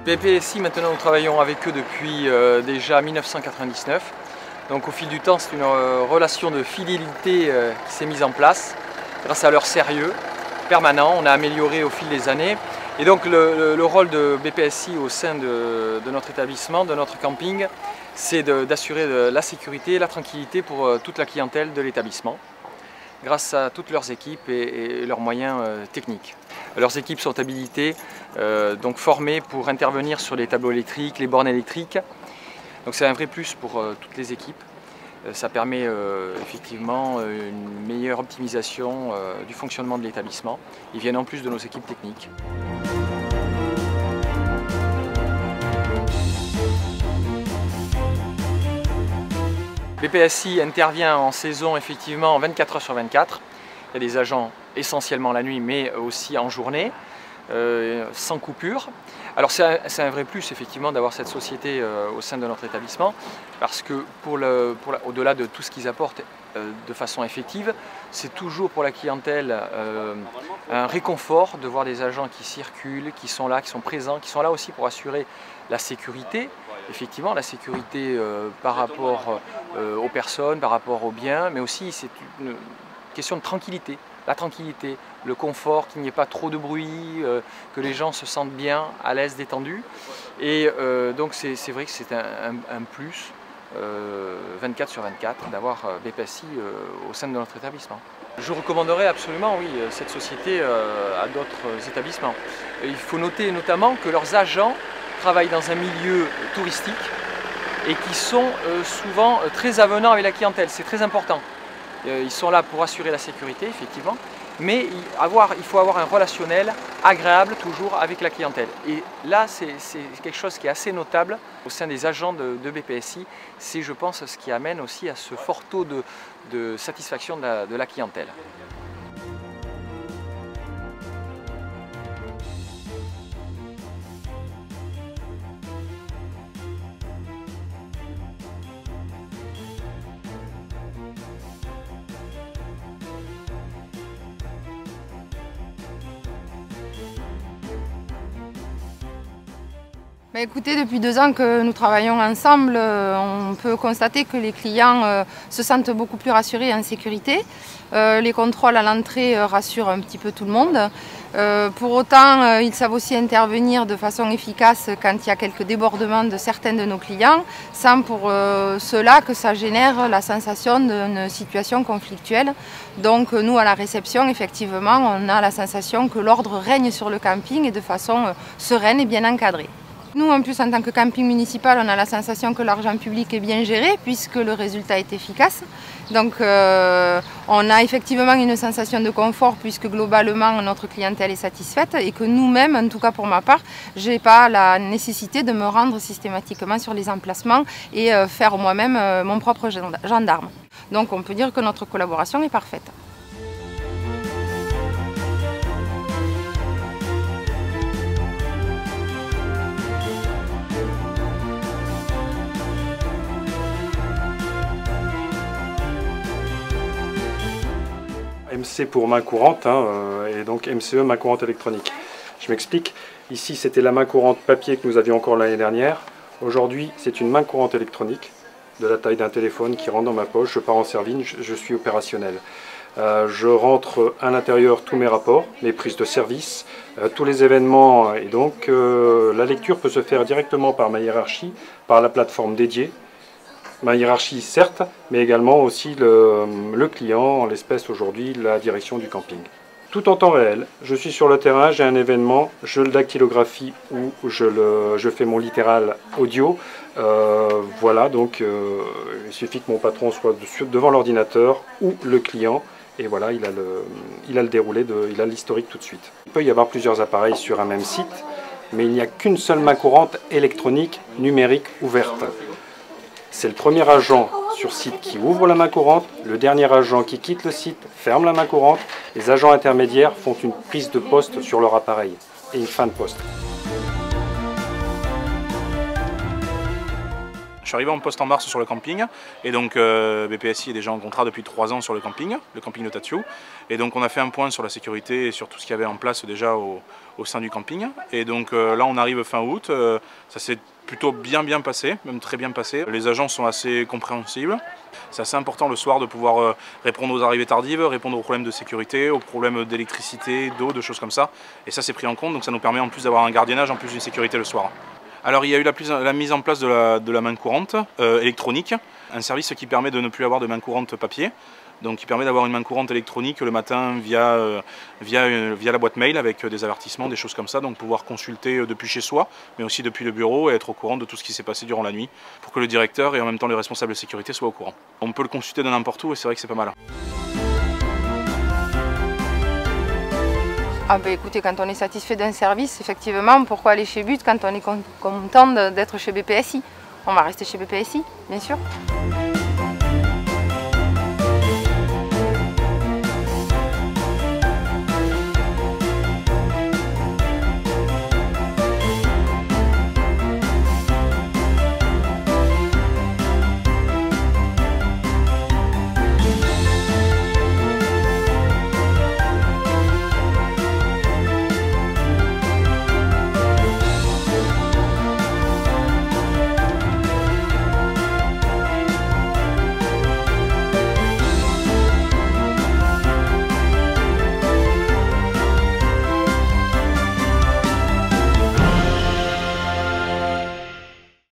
BPSI, maintenant nous travaillons avec eux depuis déjà 1999. Donc au fil du temps, c'est une relation de fidélité qui s'est mise en place grâce à leur sérieux permanent. On a amélioré au fil des années. Et donc le rôle de BPSI au sein de notre établissement, de notre camping, c'est d'assurer la sécurité et la tranquillité pour toute la clientèle de l'établissement, grâce à toutes leurs équipes et leurs moyens techniques. Leurs équipes sont habilitées, donc formées pour intervenir sur les tableaux électriques, les bornes électriques. Donc c'est un vrai plus pour toutes les équipes. Ça permet effectivement une meilleure optimisation du fonctionnement de l'établissement. Ils viennent en plus de nos équipes techniques. BPSI intervient en saison effectivement 24 heures sur 24. Il y a des agents essentiellement la nuit mais aussi en journée, sans coupure. Alors c'est un vrai plus effectivement d'avoir cette société au sein de notre établissement parce que au-delà de tout ce qu'ils apportent de façon effective, c'est toujours pour la clientèle un réconfort de voir des agents qui circulent, qui sont là, qui sont présents, qui sont là aussi pour assurer la sécurité. Effectivement, la sécurité par rapport aux personnes, par rapport aux biens, mais aussi c'est une question de tranquillité. La tranquillité, le confort, qu'il n'y ait pas trop de bruit, que les gens se sentent bien, à l'aise, détendus. Et donc c'est vrai que c'est un plus 24 sur 24 d'avoir BPSI au sein de notre établissement. Je recommanderais absolument, oui, cette société à d'autres établissements. Il faut noter notamment que leurs agents travaillent dans un milieu touristique et qui sont souvent très avenants avec la clientèle, c'est très important. Ils sont là pour assurer la sécurité, effectivement, mais il faut avoir un relationnel agréable toujours avec la clientèle. Et là, c'est quelque chose qui est assez notable au sein des agents de BPSI. C'est, je pense, ce qui amène aussi à ce fort taux de satisfaction de la clientèle. Écoutez, depuis 2 ans que nous travaillons ensemble, on peut constater que les clients se sentent beaucoup plus rassurés et en sécurité. Les contrôles à l'entrée rassurent un petit peu tout le monde. Pour autant, ils savent aussi intervenir de façon efficace quand il y a quelques débordements de certains de nos clients, sans pour cela que ça génère la sensation d'une situation conflictuelle. Donc nous, à la réception, effectivement, on a la sensation que l'ordre règne sur le camping et de façon sereine et bien encadrée. Nous, en plus, en tant que camping municipal, on a la sensation que l'argent public est bien géré puisque le résultat est efficace. Donc on a effectivement une sensation de confort puisque globalement notre clientèle est satisfaite et que nous-mêmes, en tout cas pour ma part, je n'ai pas la nécessité de me rendre systématiquement sur les emplacements et faire moi-même mon propre gendarme. Donc on peut dire que notre collaboration est parfaite. MC pour main courante, et donc MCE, main courante électronique. Je m'explique, ici c'était la main courante papier que nous avions encore l'année dernière. Aujourd'hui c'est une main courante électronique de la taille d'un téléphone qui rentre dans ma poche, je pars en servine, je suis opérationnel. Je rentre à l'intérieur tous mes rapports, mes prises de service, tous les événements, et donc la lecture peut se faire directement par ma hiérarchie, par la plateforme dédiée. Ma hiérarchie certes, mais également aussi le client, en l'espèce aujourd'hui la direction du camping. Tout en temps réel, je suis sur le terrain, j'ai un événement, je le dactylographie ou je fais mon littéral audio. Voilà, donc il suffit que mon patron soit devant l'ordinateur ou le client, et voilà, il a le déroulé, il a l'historique tout de suite. Il peut y avoir plusieurs appareils sur un même site. mais il n'y a qu'une seule main courante électronique numérique ouverte. C'est le premier agent sur site qui ouvre la main courante, le dernier agent qui quitte le site ferme la main courante, les agents intermédiaires font une prise de poste sur leur appareil et une fin de poste. Je suis arrivé en poste en mars sur le camping et donc BPSI est déjà en contrat depuis 3 ans sur le camping de Tatio. Et donc on a fait un point sur la sécurité et sur tout ce qu'il y avait en place déjà au sein du camping. Et donc là on arrive fin août, ça s'est plutôt bien passé, même très bien passé. Les agents sont assez compréhensibles. C'est assez important le soir de pouvoir répondre aux arrivées tardives, répondre aux problèmes de sécurité, aux problèmes d'électricité, d'eau, de choses comme ça. Et ça c'est pris en compte, donc ça nous permet en plus d'avoir un gardiennage, en plus d'une sécurité le soir. Alors il y a eu la mise en place de la main courante électronique, un service qui permet de ne plus avoir de main courante papier, donc qui permet d'avoir une main courante électronique le matin via la boîte mail avec des avertissements, des choses comme ça, donc pouvoir consulter depuis chez soi, mais aussi depuis le bureau et être au courant de tout ce qui s'est passé durant la nuit, pour que le directeur et en même temps les responsables de sécurité soient au courant. On peut le consulter de n'importe où et c'est vrai que c'est pas mal. Ah ben écoutez, quand on est satisfait d'un service, effectivement, pourquoi aller chez But quand on est content d'être chez BPSI? On va rester chez BPSI, bien sûr.